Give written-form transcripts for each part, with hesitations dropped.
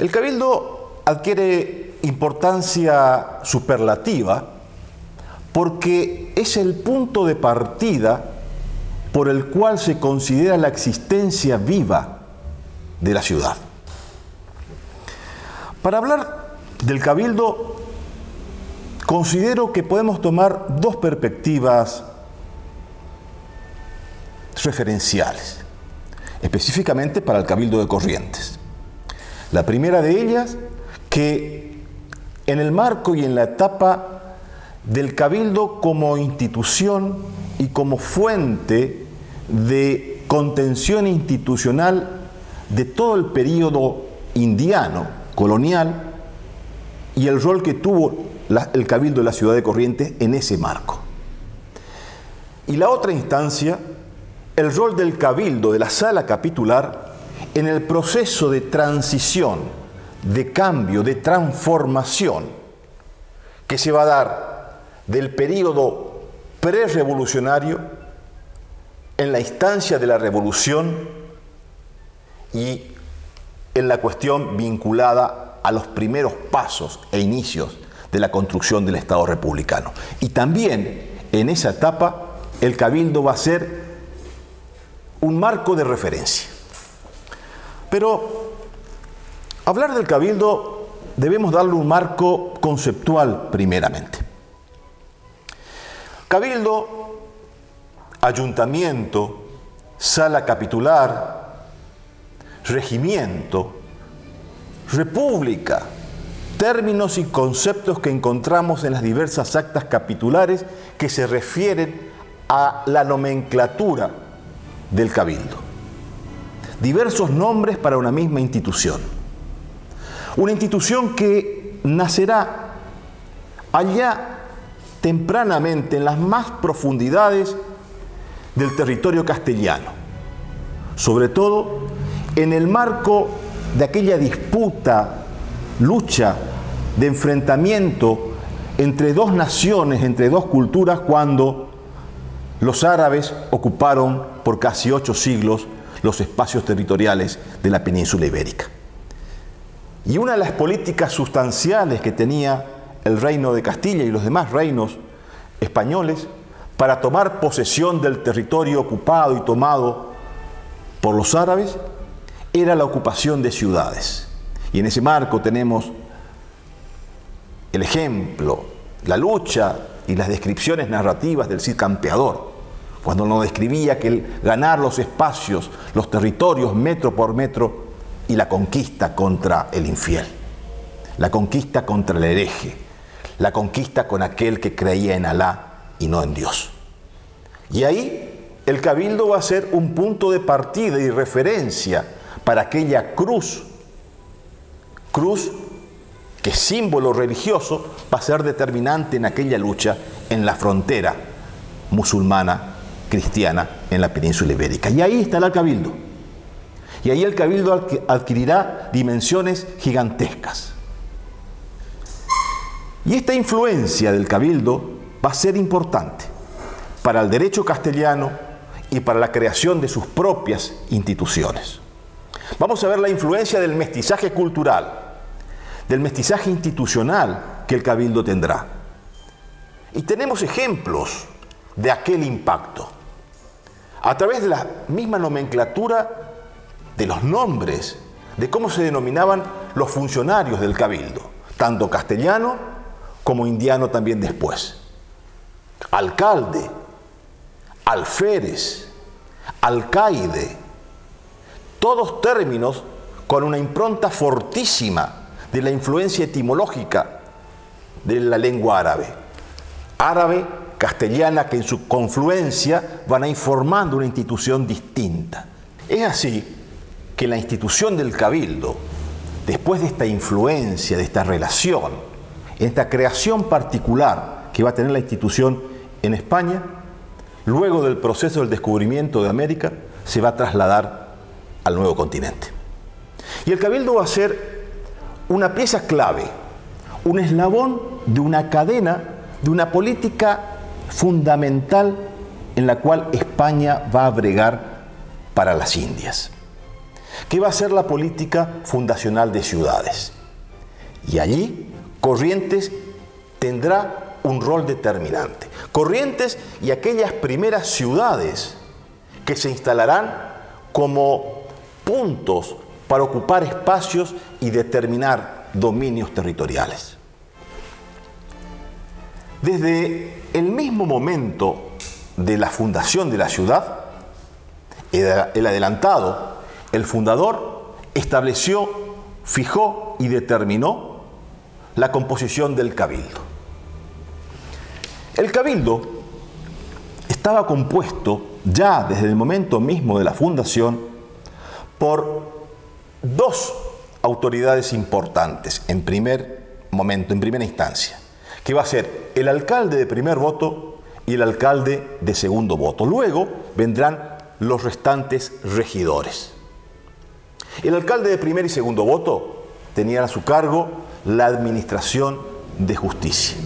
El cabildo adquiere importancia superlativa porque es el punto de partida por el cual se considera la existencia viva de la ciudad. Para hablar del cabildo, considero que podemos tomar dos perspectivas referenciales, específicamente para el Cabildo de Corrientes. La primera de ellas, que en el marco y en la etapa del Cabildo como institución y como fuente de contención institucional de todo el período indiano, colonial, y el rol que tuvo el Cabildo de la ciudad de Corrientes en ese marco. Y la otra instancia, el rol del Cabildo, de la Sala Capitular, en el proceso de transición, de cambio, de transformación que se va a dar del período prerrevolucionario en la instancia de la revolución y en la cuestión vinculada a los primeros pasos e inicios de la construcción del Estado republicano. Y también en esa etapa el Cabildo va a ser un marco de referencia. Pero hablar del Cabildo debemos darle un marco conceptual primeramente. Cabildo, ayuntamiento, sala capitular, regimiento, república, términos y conceptos que encontramos en las diversas actas capitulares que se refieren a la nomenclatura del Cabildo. Diversos nombres para una misma institución. Una institución que nacerá allá tempranamente en las más profundidades del territorio castellano, sobre todo en el marco de aquella disputa, lucha, de enfrentamiento entre dos naciones, entre dos culturas, cuando los árabes ocuparon por casi 8 siglos los espacios territoriales de la península ibérica. Y una de las políticas sustanciales que tenía el reino de Castilla y los demás reinos españoles para tomar posesión del territorio ocupado y tomado por los árabes era la ocupación de ciudades. Y en ese marco tenemos el ejemplo, la lucha y las descripciones narrativas del Cid Campeador, cuando nos describía que el ganar los espacios, los territorios metro por metro, y la conquista contra el infiel, la conquista contra el hereje, la conquista con aquel que creía en Alá y no en Dios. Y ahí el Cabildo va a ser un punto de partida y referencia para aquella cruz que símbolo religioso va a ser determinante en aquella lucha en la frontera musulmana, cristiana, en la península ibérica. Y ahí estará el Cabildo. Y ahí el Cabildo adquirirá dimensiones gigantescas. Y esta influencia del Cabildo va a ser importante para el derecho castellano y para la creación de sus propias instituciones. Vamos a ver la influencia del mestizaje cultural, del mestizaje institucional que el Cabildo tendrá. Y tenemos ejemplos de aquel impacto a través de la misma nomenclatura de los nombres, de cómo se denominaban los funcionarios del Cabildo, tanto castellano como indiano también después. Alcalde, alférez, alcaide, todos términos con una impronta fortísima de la influencia etimológica de la lengua árabe. Árabe, castellana, que en su confluencia van a ir formando una institución distinta. Es así que la institución del Cabildo, después de esta influencia, de esta relación, esta creación particular que va a tener la institución en España, luego del proceso del descubrimiento de América, se va a trasladar al nuevo continente. Y el Cabildo va a ser una pieza clave, un eslabón de una cadena, de una política fundamental en la cual España va a bregar para las Indias. que va a ser la política fundacional de ciudades. Y allí Corrientes tendrá un rol determinante. Corrientes y aquellas primeras ciudades que se instalarán como puntos para ocupar espacios y determinar dominios territoriales. Desde el mismo momento de la fundación de la ciudad, el adelantado, el fundador, estableció, fijó y determinó la composición del cabildo. El cabildo estaba compuesto ya desde el momento mismo de la fundación por dos autoridades importantes en primer momento, en primera instancia, que va a ser el alcalde de primer voto y el alcalde de segundo voto. Luego vendrán los restantes regidores. El alcalde de primer y segundo voto tenía a su cargo la administración de justicia.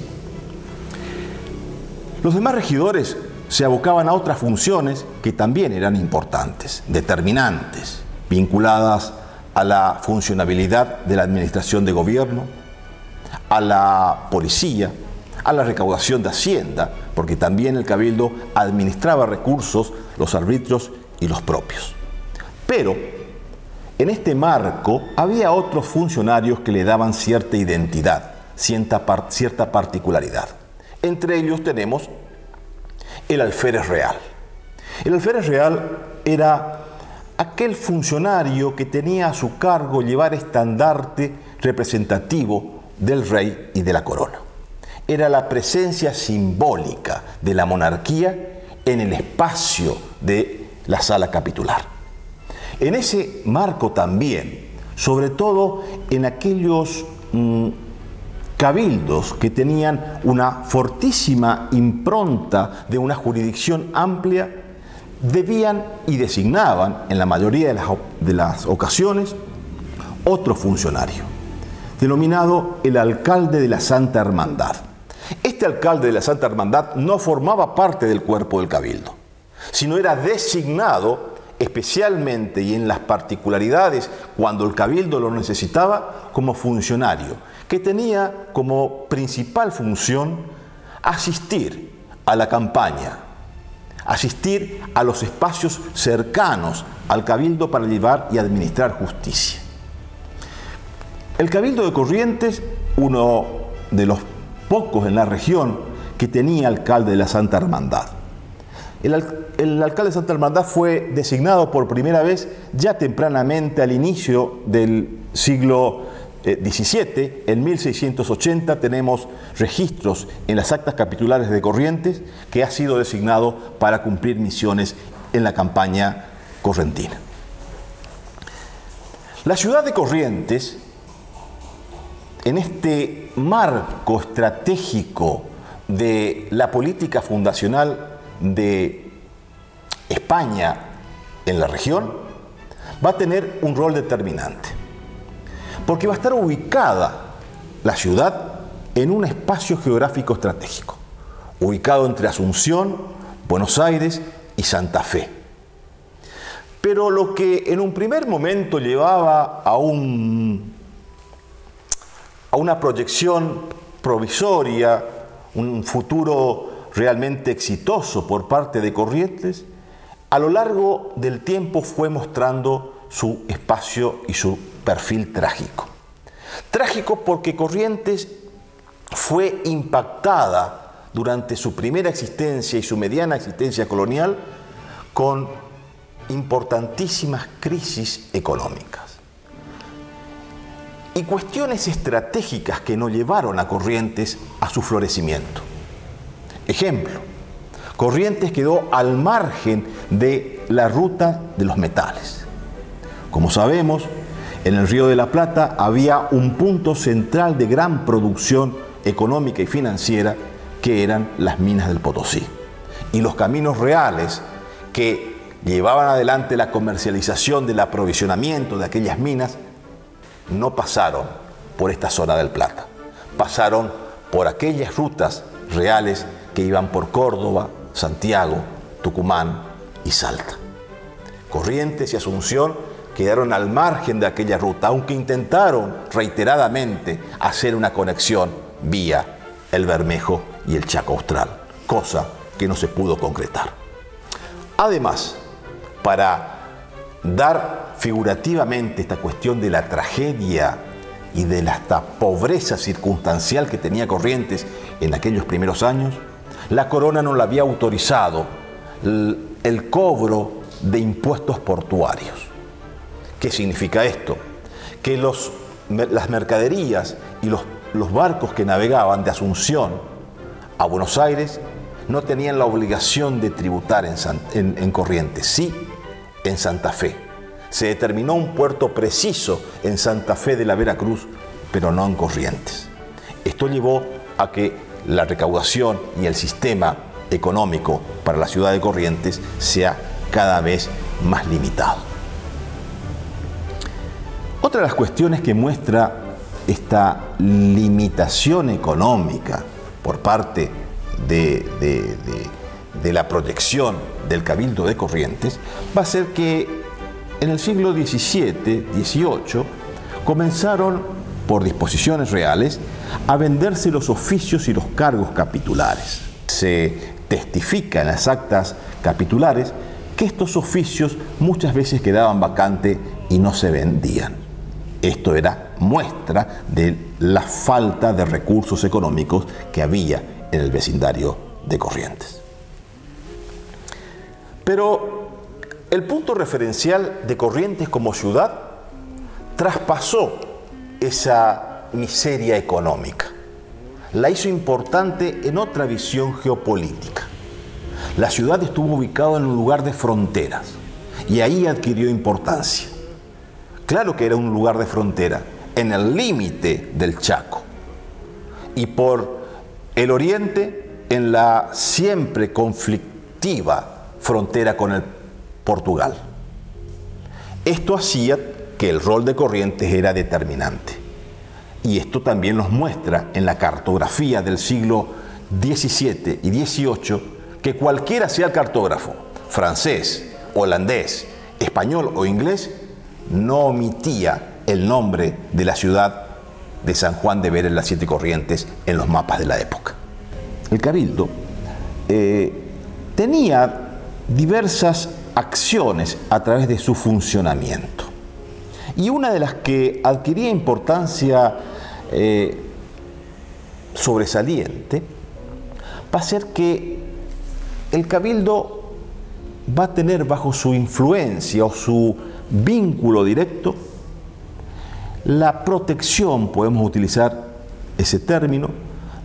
Los demás regidores se abocaban a otras funciones que también eran importantes, determinantes, vinculadas a la funcionabilidad de la administración de gobierno, a la policía, a la recaudación de hacienda, porque también el cabildo administraba recursos, los arbitrios y los propios. Pero en este marco había otros funcionarios que le daban cierta identidad, cierta particularidad. Entre ellos tenemos el alférez real. El alférez real era aquel funcionario que tenía a su cargo llevar estandarte representativo del rey y de la corona. Era la presencia simbólica de la monarquía en el espacio de la sala capitular. En ese marco también, sobre todo en aquellos cabildos que tenían una fortísima impronta de una jurisdicción amplia, debían y designaban, en la mayoría de las ocasiones, otro funcionario, denominado el alcalde de la Santa Hermandad. Este alcalde de la Santa Hermandad no formaba parte del cuerpo del cabildo, sino era designado especialmente y en las particularidades cuando el cabildo lo necesitaba como funcionario, que tenía como principal función asistir a la campaña, asistir a los espacios cercanos al cabildo para llevar y administrar justicia. El cabildo de Corrientes, uno de los pocos en la región que tenía alcalde de la Santa Hermandad. El alcalde de Santa Hermandad fue designado por primera vez ya tempranamente al inicio del siglo XVII. En 1680 tenemos registros en las actas capitulares de Corrientes que ha sido designado para cumplir misiones en la campaña correntina. La ciudad de Corrientes, en este marco estratégico de la política fundacional de España en la región, va a tener un rol determinante, porque va a estar ubicada la ciudad en un espacio geográfico estratégico, ubicado entre Asunción, Buenos Aires y Santa Fe. Pero lo que en un primer momento llevaba a una proyección provisoria, un futuro realmente exitoso por parte de Corrientes, a lo largo del tiempo fue mostrando su espacio y su perfil trágico. Trágico porque Corrientes fue impactada durante su primera existencia y su mediana existencia colonial con importantísimas crisis económicas y cuestiones estratégicas que no llevaron a Corrientes a su florecimiento. Ejemplo, Corrientes quedó al margen de la ruta de los metales. Como sabemos, en el Río de la Plata había un punto central de gran producción económica y financiera que eran las minas del Potosí. Y los caminos reales que llevaban adelante la comercialización del aprovisionamiento de aquellas minas no pasaron por esta zona del Plata, pasaron por aquellas rutas reales que iban por Córdoba, Santiago, Tucumán y Salta. Corrientes y Asunción quedaron al margen de aquella ruta, aunque intentaron reiteradamente hacer una conexión vía el Bermejo y el Chaco Austral, cosa que no se pudo concretar. Además, para dar figurativamente esta cuestión de la tragedia y de la hasta pobreza circunstancial que tenía Corrientes en aquellos primeros años, la corona no le había autorizado el cobro de impuestos portuarios. ¿Qué significa esto? Que las mercaderías y los barcos que navegaban de Asunción a Buenos Aires no tenían la obligación de tributar en Corrientes, sí en Santa Fe. Se determinó un puerto preciso en Santa Fe de la Veracruz, pero no en Corrientes. Esto llevó a que la recaudación y el sistema económico para la ciudad de Corrientes sea cada vez más limitado. Otra de las cuestiones que muestra esta limitación económica por parte de la proyección del Cabildo de Corrientes va a ser que en el siglo XVII, XVIII, comenzaron, por disposiciones reales, a venderse los oficios y los cargos capitulares. Se testifica en las actas capitulares que estos oficios muchas veces quedaban vacantes y no se vendían. Esto era muestra de la falta de recursos económicos que había en el vecindario de Corrientes. Pero el punto referencial de Corrientes como ciudad traspasó esa miseria económica. La hizo importante en otra visión geopolítica. La ciudad estuvo ubicada en un lugar de fronteras y ahí adquirió importancia. Claro que era un lugar de frontera, en el límite del Chaco. Y por el oriente, en la siempre conflictiva frontera con el Portugal. Esto hacía que el rol de Corrientes era determinante. Y esto también nos muestra en la cartografía del siglo XVII y XVIII que cualquiera sea el cartógrafo, francés, holandés, español o inglés, no omitía el nombre de la ciudad de San Juan de Vera en las Siete Corrientes en los mapas de la época. El Cabildo tenía diversas acciones a través de su funcionamiento. Y una de las que adquiría importancia sobresaliente va a ser que el Cabildo va a tener bajo su influencia o su vínculo directo la protección, podemos utilizar ese término,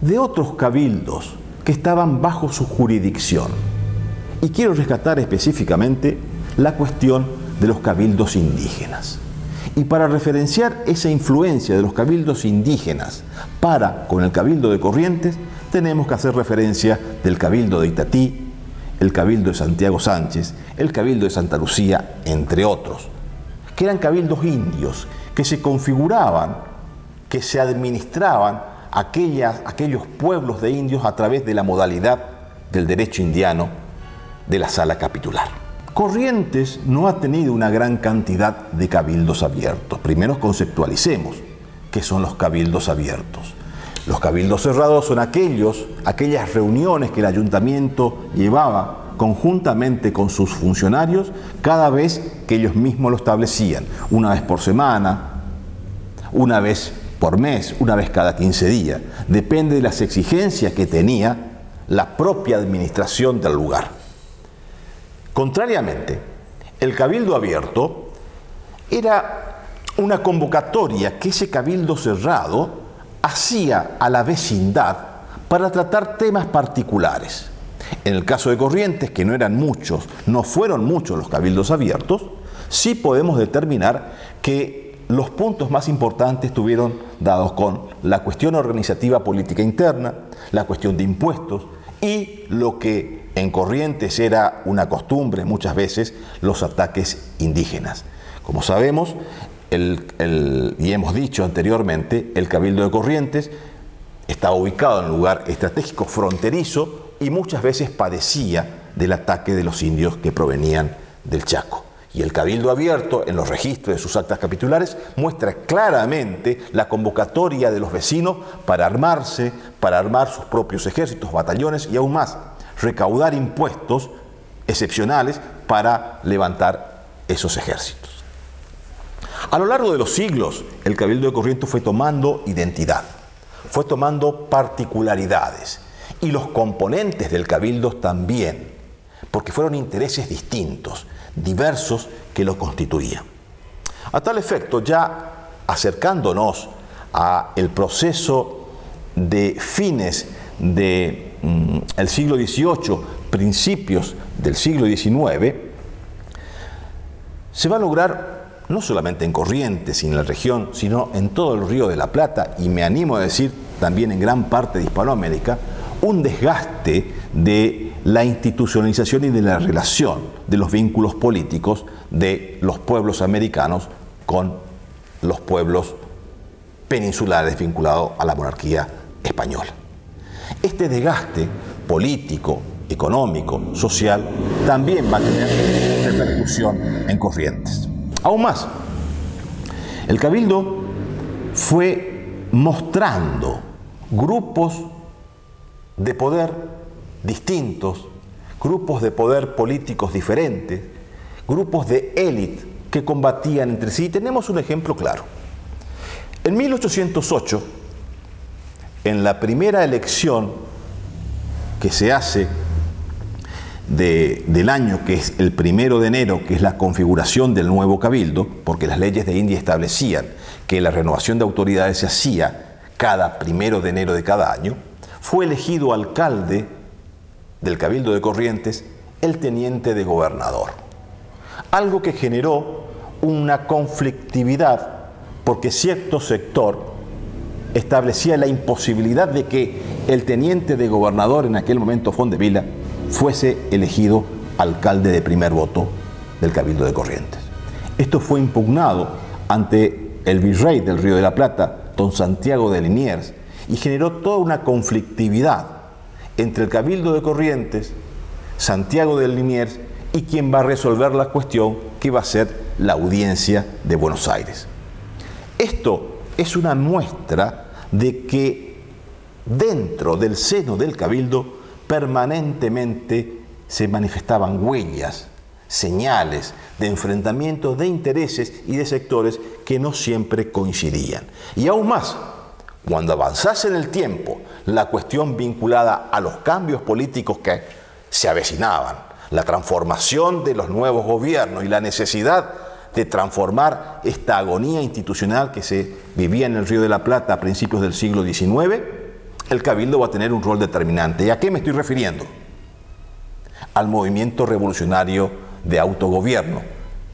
de otros cabildos que estaban bajo su jurisdicción. Y quiero rescatar específicamente la cuestión de los cabildos indígenas. Y para referenciar esa influencia de los cabildos indígenas con el Cabildo de Corrientes, tenemos que hacer referencia del Cabildo de Itatí, el Cabildo de Santiago Sánchez, el Cabildo de Santa Lucía, entre otros, que eran cabildos indios que se configuraban, que se administraban aquellos pueblos de indios a través de la modalidad del derecho indiano de la sala capitular. Corrientes no ha tenido una gran cantidad de cabildos abiertos. Primero conceptualicemos qué son los cabildos abiertos. Los cabildos cerrados son aquellas reuniones que el ayuntamiento llevaba conjuntamente con sus funcionarios cada vez que ellos mismos lo establecían, una vez por semana, una vez por mes, una vez cada 15 días. Depende de las exigencias que tenía la propia administración del lugar. Contrariamente, el cabildo abierto era una convocatoria que ese cabildo cerrado hacía a la vecindad para tratar temas particulares. En el caso de Corrientes, que no fueron muchos los cabildos abiertos, sí podemos determinar que los puntos más importantes estuvieron dados con la cuestión organizativa política interna, la cuestión de impuestos y lo que en Corrientes era una costumbre muchas veces, los ataques indígenas. Como sabemos, y hemos dicho anteriormente, el Cabildo de Corrientes estaba ubicado en un lugar estratégico fronterizo y muchas veces padecía del ataque de los indios que provenían del Chaco. Y el Cabildo Abierto, en los registros de sus actas capitulares, muestra claramente la convocatoria de los vecinos para armarse, para armar sus propios ejércitos, batallones y aún más, recaudar impuestos excepcionales para levantar esos ejércitos. A lo largo de los siglos, el Cabildo de Corrientes fue tomando identidad, fue tomando particularidades, y los componentes del Cabildo también, porque fueron intereses distintos, diversos, que lo constituían. A tal efecto, ya acercándonos al proceso de fines del siglo XVIII, principios del siglo XIX, se va a lograr, no solamente en Corrientes y en la región, sino en todo el Río de la Plata, y me animo a decir también en gran parte de Hispanoamérica, un desgaste de la institucionalización y de la relación de los vínculos políticos de los pueblos americanos con los pueblos peninsulares vinculados a la monarquía española. Este desgaste político, económico, social, también va a tener repercusión en Corrientes. Aún más, el Cabildo fue mostrando grupos de poder distintos, grupos de poder políticos diferentes, grupos de élite que combatían entre sí. Tenemos un ejemplo claro. En 1808, en la primera elección que se hace del año, que es el 1 de enero, que es la configuración del nuevo Cabildo, porque las leyes de India establecían que la renovación de autoridades se hacía cada 1 de enero de cada año, fue elegido alcalde del Cabildo de Corrientes el teniente de gobernador. Algo que generó una conflictividad, porque cierto sector establecía la imposibilidad de que el teniente de gobernador, en aquel momento Fondevila, fuese elegido alcalde de primer voto del Cabildo de Corrientes. Esto fue impugnado ante el virrey del Río de la Plata, don Santiago de Liniers, y generó toda una conflictividad entre el Cabildo de Corrientes, Santiago de Liniers, y quien va a resolver la cuestión, que va a ser la Audiencia de Buenos Aires. Esto es una muestra de que dentro del seno del Cabildo permanentemente se manifestaban huellas, señales de enfrentamiento de intereses y de sectores que no siempre coincidían. Y aún más, cuando avanzase en el tiempo la cuestión vinculada a los cambios políticos que se avecinaban, la transformación de los nuevos gobiernos y la necesidad de transformar esta agonía institucional que se vivía en el Río de la Plata a principios del siglo XIX, el Cabildo va a tener un rol determinante. ¿Y a qué me estoy refiriendo? Al movimiento revolucionario de autogobierno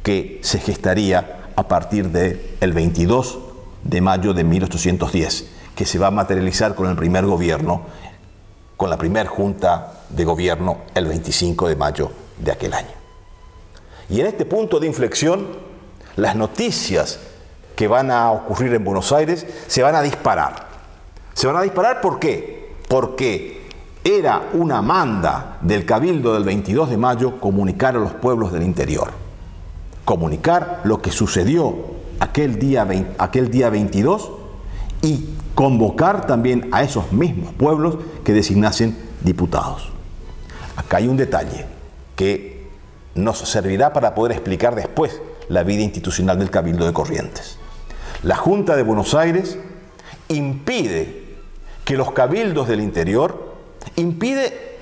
que se gestaría a partir del 22 de mayo de 1810, que se va a materializar con el primer gobierno, con la primera junta de gobierno el 25 de mayo de aquel año. Y en este punto de inflexión, las noticias que van a ocurrir en Buenos Aires se van a disparar. ¿Se van a disparar por qué? Porque era una manda del Cabildo del 22 de mayo comunicar a los pueblos del interior. Comunicar lo que sucedió aquel día 22 y convocar también a esos mismos pueblos que designasen diputados. Acá hay un detalle que nos servirá para poder explicar después la vida institucional del Cabildo de Corrientes. La Junta de Buenos Aires impide que los cabildos del interior, impide,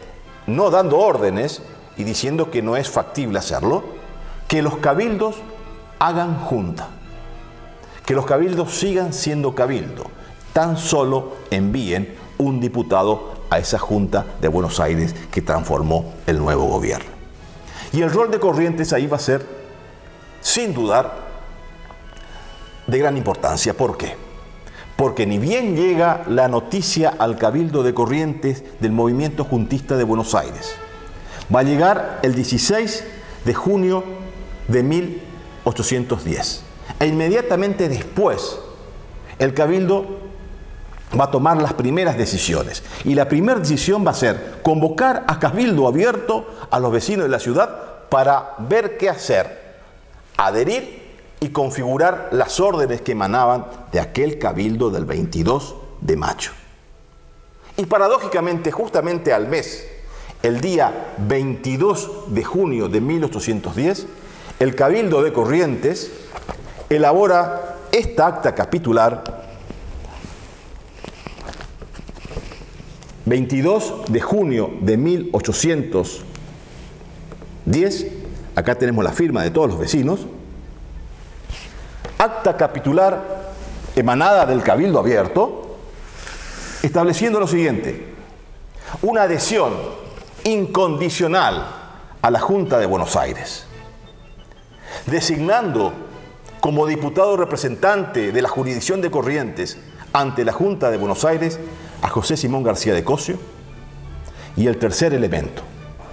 no dando órdenes y diciendo que no es factible hacerlo, que los cabildos hagan junta, que los cabildos sigan siendo cabildo, tan solo envíen un diputado a esa Junta de Buenos Aires que transformó el nuevo gobierno. Y el rol de Corrientes ahí va a ser, sin dudar, de gran importancia. ¿Por qué? Porque ni bien llega la noticia al Cabildo de Corrientes del movimiento juntista de Buenos Aires, va a llegar el 16 de junio de 1810. E inmediatamente después, el Cabildo va a tomar las primeras decisiones. Y la primera decisión va a ser convocar a Cabildo Abierto a los vecinos de la ciudad para ver qué hacer, adherir y configurar las órdenes que emanaban de aquel cabildo del 22 de mayo. Y paradójicamente, justamente al mes, el día 22 de junio de 1810, el Cabildo de Corrientes elabora esta acta capitular. 22 de junio de 1810, acá tenemos la firma de todos los vecinos, acta capitular emanada del Cabildo Abierto, estableciendo lo siguiente: una adhesión incondicional a la Junta de Buenos Aires, designando como diputado representante de la jurisdicción de Corrientes ante la Junta de Buenos Aires a José Simón García de Cossio, y el tercer elemento,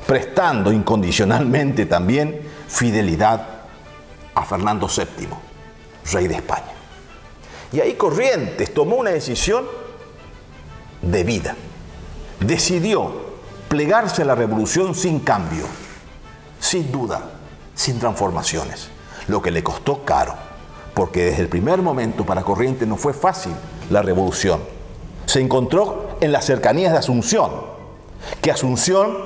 prestando incondicionalmente también fidelidad a Fernando VII, rey de España. Y ahí Corrientes tomó una decisión de vida. Decidió plegarse a la revolución sin cambio, sin duda, sin transformaciones, lo que le costó caro, porque desde el primer momento para Corrientes no fue fácil la revolución. Se encontró en las cercanías de Asunción, que Asunción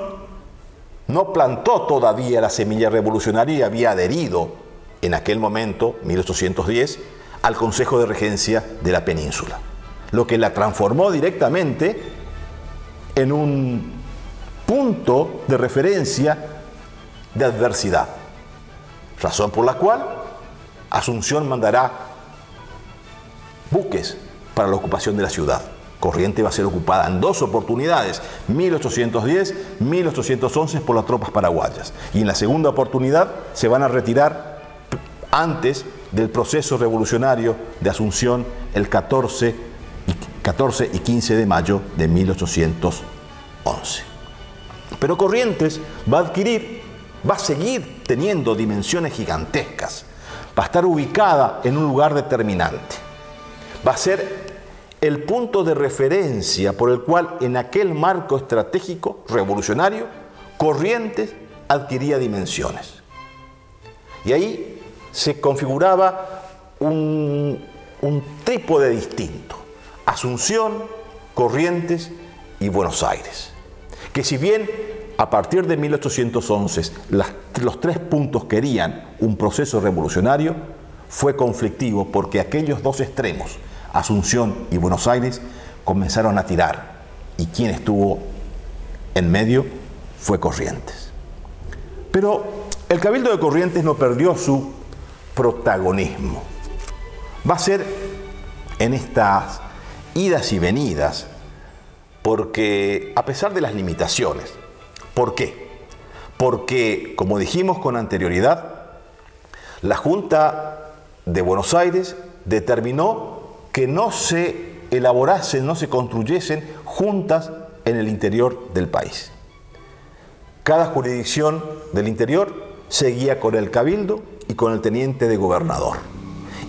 no plantó todavía la semilla revolucionaria y había adherido en aquel momento, 1810, al Consejo de Regencia de la península, lo que la transformó directamente en un punto de referencia de adversidad, razón por la cual Asunción mandará buques para la ocupación de la ciudad. Corrientes va a ser ocupada en dos oportunidades, 1810, 1811 por las tropas paraguayas. Y en la segunda oportunidad se van a retirar antes del proceso revolucionario de Asunción el 14 y 15 de mayo de 1811. Pero Corrientes va a seguir teniendo dimensiones gigantescas, va a estar ubicada en un lugar determinante, va a ser el punto de referencia por el cual en aquel marco estratégico revolucionario Corrientes adquiría dimensiones. Y ahí se configuraba un trípode distinto: Asunción, Corrientes y Buenos Aires, que si bien a partir de 1811 los tres puntos querían un proceso revolucionario, fue conflictivo porque aquellos dos extremos, Asunción y Buenos Aires, comenzaron a tirar, y quien estuvo en medio fue Corrientes. Pero el Cabildo de Corrientes no perdió su protagonismo. Va a ser en estas idas y venidas, porque a pesar de las limitaciones, ¿por qué? Porque, como dijimos con anterioridad, la Junta de Buenos Aires determinó que no se elaborasen, no se construyesen juntas en el interior del país. Cada jurisdicción del interior seguía con el cabildo y con el teniente de gobernador.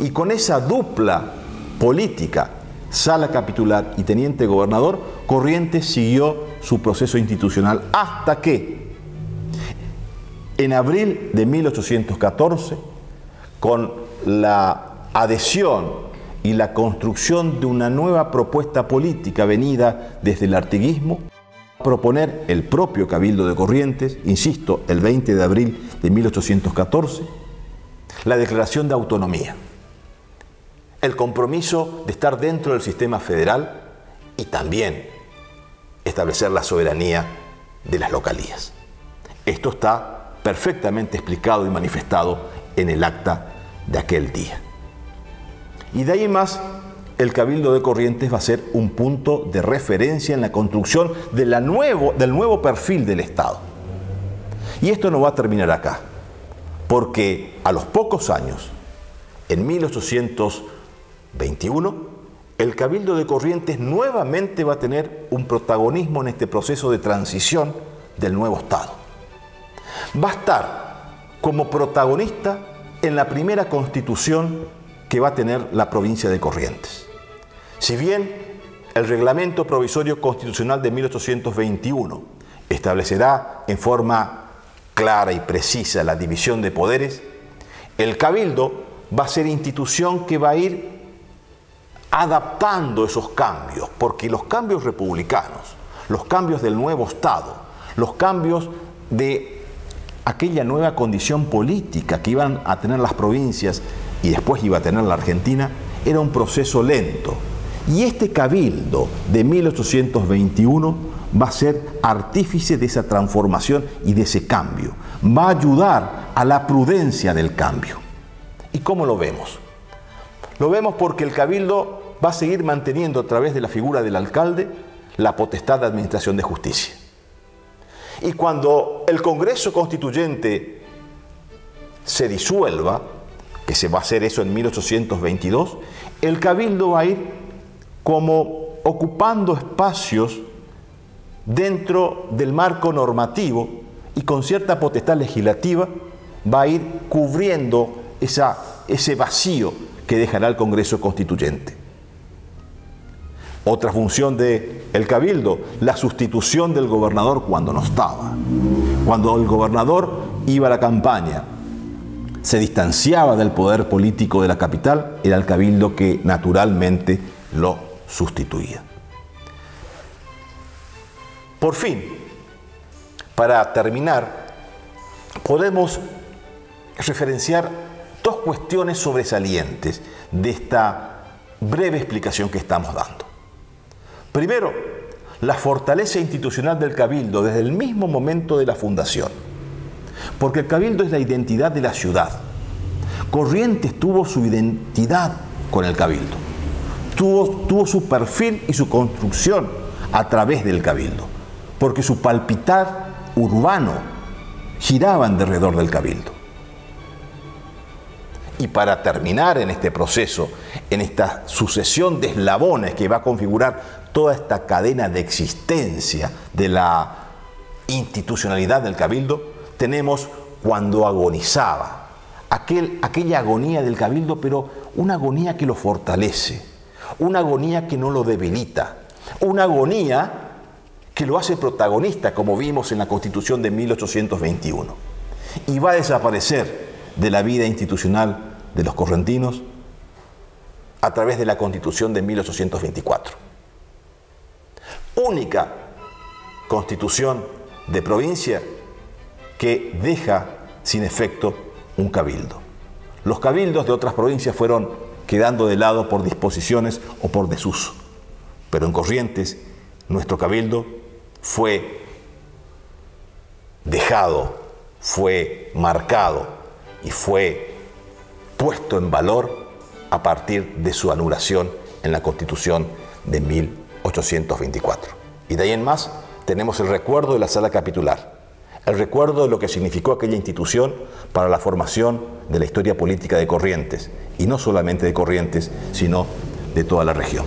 Y con esa dupla política, sala capitular y teniente de gobernador, Corrientes siguió su proceso institucional hasta que, en abril de 1814, con la adhesión y la construcción de una nueva propuesta política venida desde el artiguismo, proponer el propio Cabildo de Corrientes, insisto, el 20 de abril de 1814, la declaración de autonomía, el compromiso de estar dentro del sistema federal y también establecer la soberanía de las localías. Esto está perfectamente explicado y manifestado en el acta de aquel día. Y de ahí en más, el Cabildo de Corrientes va a ser un punto de referencia en la construcción del nuevo perfil del Estado. Y esto no va a terminar acá, porque a los pocos años, en 1821, el Cabildo de Corrientes nuevamente va a tener un protagonismo en este proceso de transición del nuevo Estado. Va a estar como protagonista en la primera constitución que va a tener la provincia de Corrientes. Si bien el Reglamento Provisorio Constitucional de 1821 establecerá en forma clara y precisa la división de poderes, El cabildo va a ser institución que va a ir adaptando esos cambios, porque los cambios republicanos, los cambios del nuevo Estado, los cambios de aquella nueva condición política que iban a tener las provincias y después iba a tener la Argentina, era un proceso lento. Y este cabildo de 1821 va a ser artífice de esa transformación y de ese cambio. Va a ayudar a la prudencia del cambio. ¿Y cómo lo vemos? Lo vemos porque el cabildo va a seguir manteniendo a través de la figura del alcalde la potestad de administración de justicia. Y cuando el Congreso Constituyente se disuelva, que se va a hacer eso en 1822, el cabildo va a ir como ocupando espacios dentro del marco normativo y con cierta potestad legislativa va a ir cubriendo ese vacío que dejará el Congreso Constituyente. Otra función del cabildo, la sustitución del gobernador cuando no estaba. Cuando el gobernador iba a la campaña, se distanciaba del poder político de la capital, era el cabildo que naturalmente lo sustituía. Por fin, para terminar, podemos referenciar dos cuestiones sobresalientes de esta breve explicación que estamos dando. Primero, la fortaleza institucional del cabildo desde el mismo momento de la fundación, porque el cabildo es la identidad de la ciudad. Corrientes tuvo su identidad con el cabildo, tuvo su perfil y su construcción a través del cabildo, porque su palpitar urbano giraba alrededor del cabildo. Y para terminar en este proceso, en esta sucesión de eslabones que va a configurar toda esta cadena de existencia de la institucionalidad del cabildo, tenemos cuando agonizaba, aquella agonía del cabildo, pero una agonía que lo fortalece, una agonía que no lo debilita, una agonía que lo hace protagonista, como vimos en la Constitución de 1821. Y va a desaparecer de la vida institucional de los correntinos a través de la Constitución de 1824. Única constitución de provincia que deja sin efecto un cabildo. Los cabildos de otras provincias fueron quedando de lado por disposiciones o por desuso. Pero en Corrientes, nuestro cabildo fue dejado, fue marcado y fue puesto en valor a partir de su anulación en la Constitución de 1824. Y de ahí en más tenemos el recuerdo de la sala capitular, el recuerdo de lo que significó aquella institución para la formación de la historia política de Corrientes, y no solamente de Corrientes, sino de toda la región.